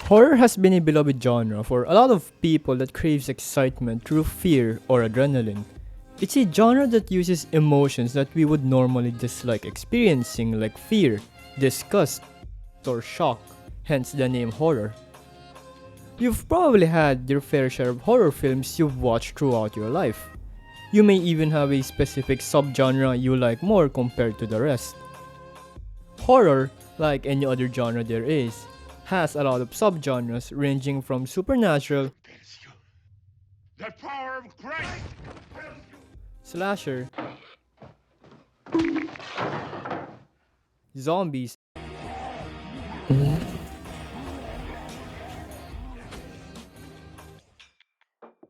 Horror has been a beloved genre for a lot of people that craves excitement through fear or adrenaline. It's a genre that uses emotions that we would normally dislike experiencing, like fear, disgust, or shock, hence the name horror. You've probably had your fair share of horror films you've watched throughout your life. You may even have a specific subgenre you like more compared to the rest. Horror, like any other genre there is, has a lot of subgenres ranging from supernatural, The power of Christ! slasher, zombies,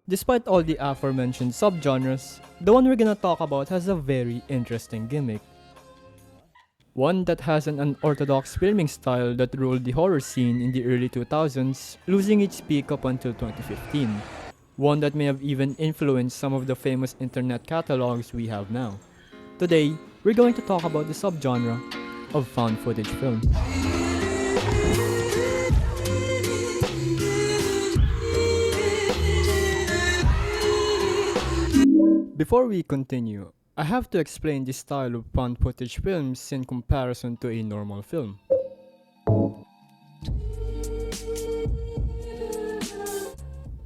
despite all the aforementioned subgenres, the one we're gonna talk about has a very interesting gimmick. One that has an unorthodox filming style that ruled the horror scene in the early 2000s, losing its peak up until 2015. One that may have even influenced some of the famous internet catalogs we have now. Today, we're going to talk about the subgenre of found footage film. Before we continue, I have to explain the style of found footage films in comparison to a normal film.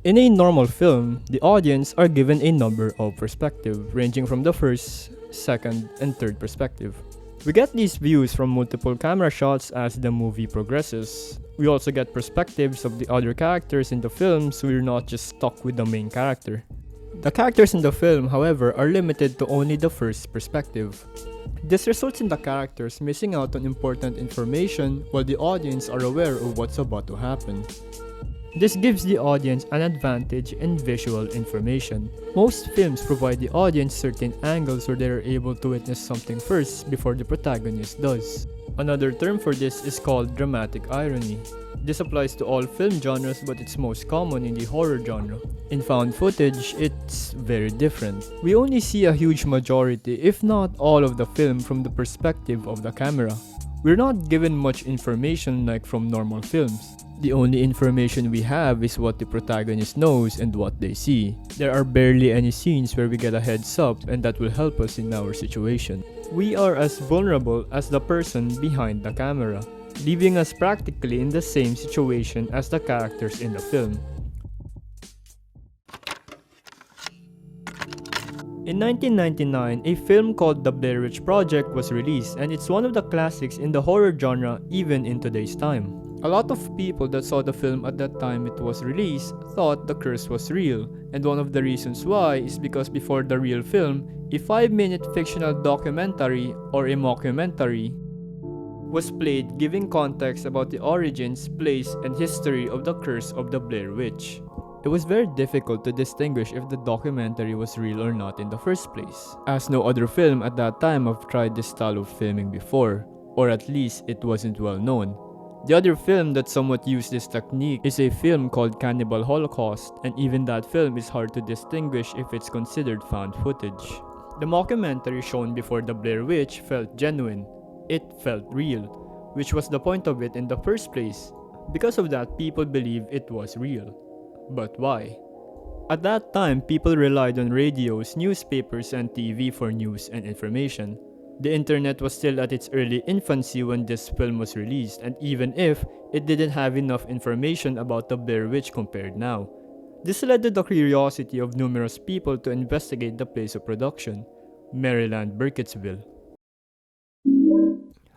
In a normal film, the audience are given a number of perspectives, ranging from the first, second, and third perspective. We get these views from multiple camera shots as the movie progresses. We also get perspectives of the other characters in the film, so we're not just stuck with the main character. The characters in the film, however, are limited to only the first perspective. This results in the characters missing out on important information while the audience are aware of what's about to happen. This gives the audience an advantage in visual information. Most films provide the audience certain angles where they are able to witness something first before the protagonist does. Another term for this is called dramatic irony. This applies to all film genres, but it's most common in the horror genre. In found footage, it's very different. We only see a huge majority, if not all of the film from the perspective of the camera. We're not given much information like from normal films. The only information we have is what the protagonist knows and what they see. There are barely any scenes where we get a heads up, and that will help us in our situation. We are as vulnerable as the person behind the camera, leaving us practically in the same situation as the characters in the film. In 1999, a film called The Blair Witch Project was released, and it's one of the classics in the horror genre even in today's time. A lot of people that saw the film at that time it was released thought the curse was real, and one of the reasons why is because before the real film, a 5-minute fictional documentary or a mockumentary was played giving context about the origins, place, and history of the curse of the Blair Witch. It was very difficult to distinguish if the documentary was real or not in the first place, as no other film at that time have tried this style of filming before, or at least it wasn't well known. The other film that somewhat used this technique is a film called Cannibal Holocaust, and even that film is hard to distinguish if it's considered found footage. The mockumentary shown before the Blair Witch felt genuine. It felt real, which was the point of it in the first place. Because of that, people believe it was real. But why? At that time, people relied on radios, newspapers, and TV for news and information. The internet was still at its early infancy when this film was released, and even if it didn't have enough information about the Blair Witch compared now. This led to the curiosity of numerous people to investigate the place of production, Maryland, Burkittsville.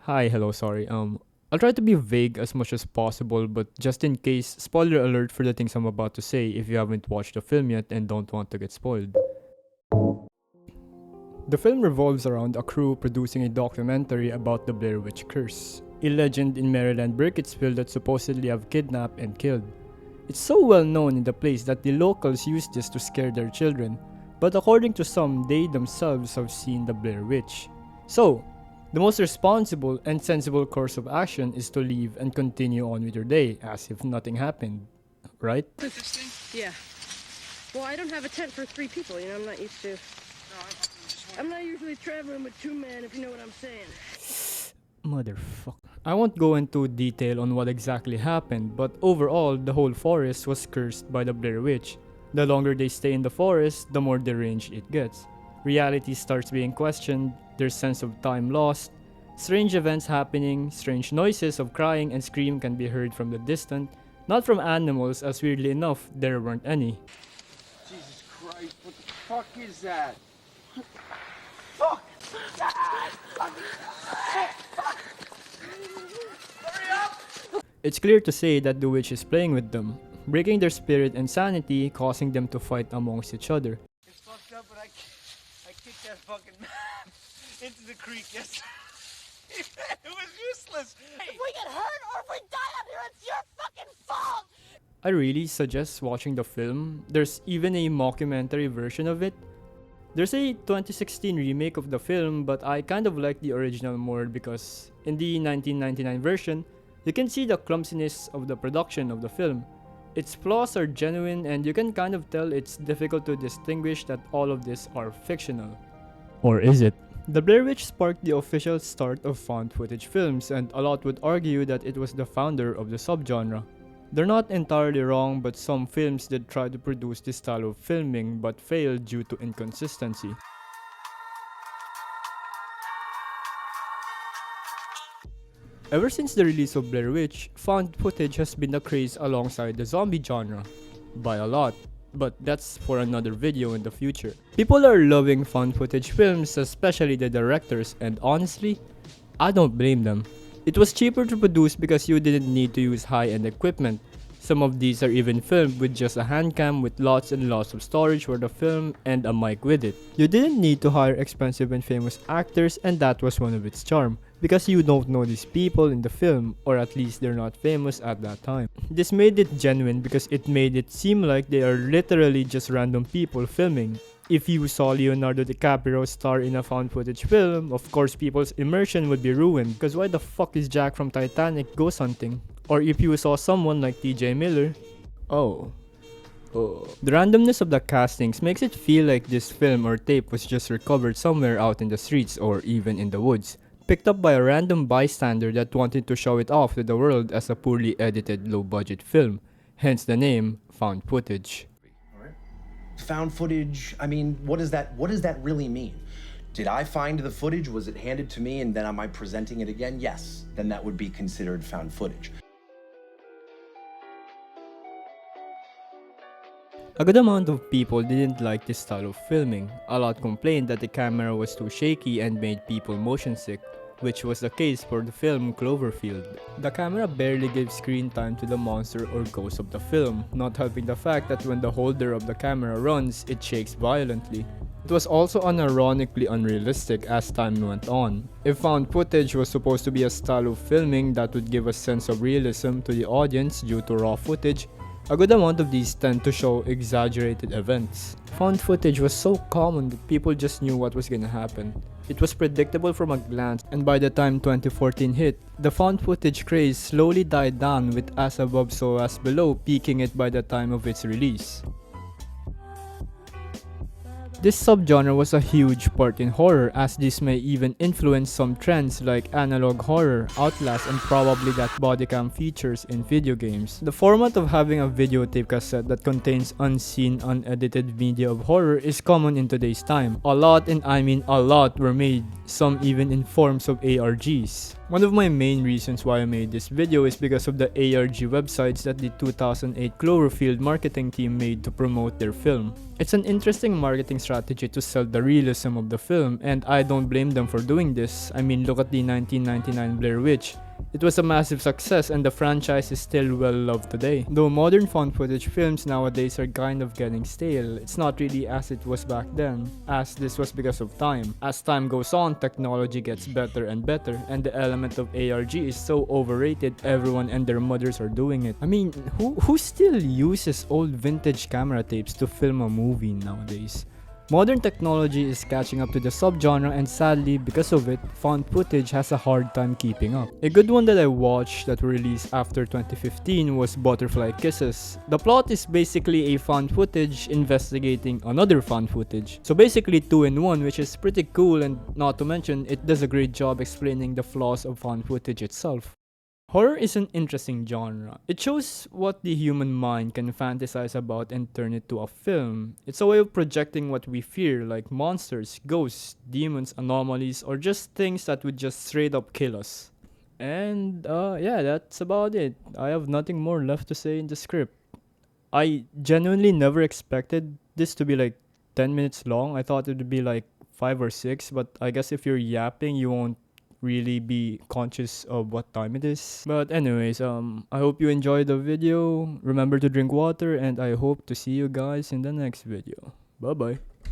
Hi, hello, sorry. I'll try to be vague as much as possible, but just in case, spoiler alert for the things I'm about to say if you haven't watched the film yet and don't want to get spoiled. The film revolves around a crew producing a documentary about the Blair Witch Curse, a legend in Maryland, Burkittsville that supposedly have kidnapped and killed. It's so well known in the place that the locals use this to scare their children, but according to some, they themselves have seen the Blair Witch. So, the most responsible and sensible course of action is to leave and continue on with your day as if nothing happened, right? Interesting. Yeah. Well, I don't have a tent for 3 people, I'm not used to... I'm not usually traveling with 2 men, if you know what I'm saying. Motherfucker. I won't go into detail on what exactly happened, but overall, the whole forest was cursed by the Blair Witch. The longer they stay in the forest, the more deranged it gets. Reality starts being questioned, there's sense of time lost, strange events happening, strange noises of crying and scream can be heard from the distant, not from animals as weirdly enough, there weren't any. Jesus Christ, what the fuck is that? Fuck! It's clear to say that the witch is playing with them, breaking their spirit and sanity, causing them to fight amongst each other. It's fucked up, but I kicked that fucking man into the creek yesterday. It was useless. If we get hurt or if we die out here, it's your fucking fault! I really suggest watching the film. There's even a mockumentary version of it. There's a 2016 remake of the film, but I kind of like the original more because in the 1999 version, you can see the clumsiness of the production of the film. Its flaws are genuine and you can kind of tell it's difficult to distinguish that all of this are fictional. Or is it? The Blair Witch sparked the official start of found footage films, and a lot would argue that it was the founder of the subgenre. They're not entirely wrong, but some films did try to produce this style of filming but failed due to inconsistency. Ever since the release of Blair Witch, found footage has been the craze alongside the zombie genre. By a lot, but that's for another video in the future. People are loving found footage films, especially the directors, and honestly, I don't blame them. It was cheaper to produce because you didn't need to use high-end equipment. Some of these are even filmed with just a hand cam with lots and lots of storage for the film and a mic with it. You didn't need to hire expensive and famous actors, and that was one of its charm, because you don't know these people in the film, or at least they're not famous at that time. This made it genuine because it made it seem like they are literally just random people filming. If you saw Leonardo DiCaprio star in a found footage film, of course people's immersion would be ruined, because why the fuck is Jack from Titanic ghost hunting? Or if you saw someone like TJ Miller, oh. The randomness of the castings makes it feel like this film or tape was just recovered somewhere out in the streets or even in the woods, picked up by a random bystander that wanted to show it off to the world as a poorly edited low-budget film, hence the name found footage. Found footage, I mean, what does that really mean? Did I find the footage? Was it handed to me and then am I presenting it again? Yes, then that would be considered found footage. A good amount of people didn't like this style of filming. A lot complained that the camera was too shaky and made people motion sick, which was the case for the film Cloverfield. The camera barely gave screen time to the monster or ghost of the film, not helping the fact that when the holder of the camera runs, it shakes violently. It was also unironically unrealistic as time went on. If found footage was supposed to be a style of filming that would give a sense of realism to the audience due to raw footage, a good amount of these tend to show exaggerated events. Found footage was so common that people just knew what was gonna happen. It was predictable from a glance, and by the time 2014 hit, the found footage craze slowly died down, with As Above So As Below peaking it by the time of its release. This subgenre was a huge part in horror, as this may even influence some trends like analog horror, Outlast, and probably that bodycam features in video games. The format of having a videotape cassette that contains unseen, unedited media of horror is common in today's time. A lot, and I mean a lot, were made, some even in forms of ARGs. One of my main reasons why I made this video is because of the ARG websites that the 2008 Cloverfield marketing team made to promote their film. It's an interesting marketing strategy to sell the realism of the film, and I don't blame them for doing this. I mean, look at the 1999 Blair Witch. It was a massive success and the franchise is still well loved today. Though modern found footage films nowadays are kind of getting stale, it's not really as it was back then, as this was because of time. As time goes on, technology gets better and better, and the element of ARG is so overrated, everyone and their mothers are doing it. I mean, who still uses old vintage camera tapes to film a movie nowadays? Modern technology is catching up to the subgenre, and sadly, because of it, found footage has a hard time keeping up. A good one that I watched that was released after 2015 was Butterfly Kisses. The plot is basically a found footage investigating another found footage. So basically 2 in 1, which is pretty cool, and not to mention, it does a great job explaining the flaws of found footage itself. Horror is an interesting genre. It shows what the human mind can fantasize about and turn it to a film. It's a way of projecting what we fear, like monsters, ghosts, demons, anomalies, or just things that would just straight up kill us. And yeah, that's about it. I have nothing more left to say in the script. I genuinely never expected this to be like 10 minutes long. I thought it would be like 5 or 6, but I guess if you're yapping, you won't really be conscious of what time it is. But anyways, I hope you enjoyed the video. Remember to drink water, and I hope to see you guys in the next video. Bye bye.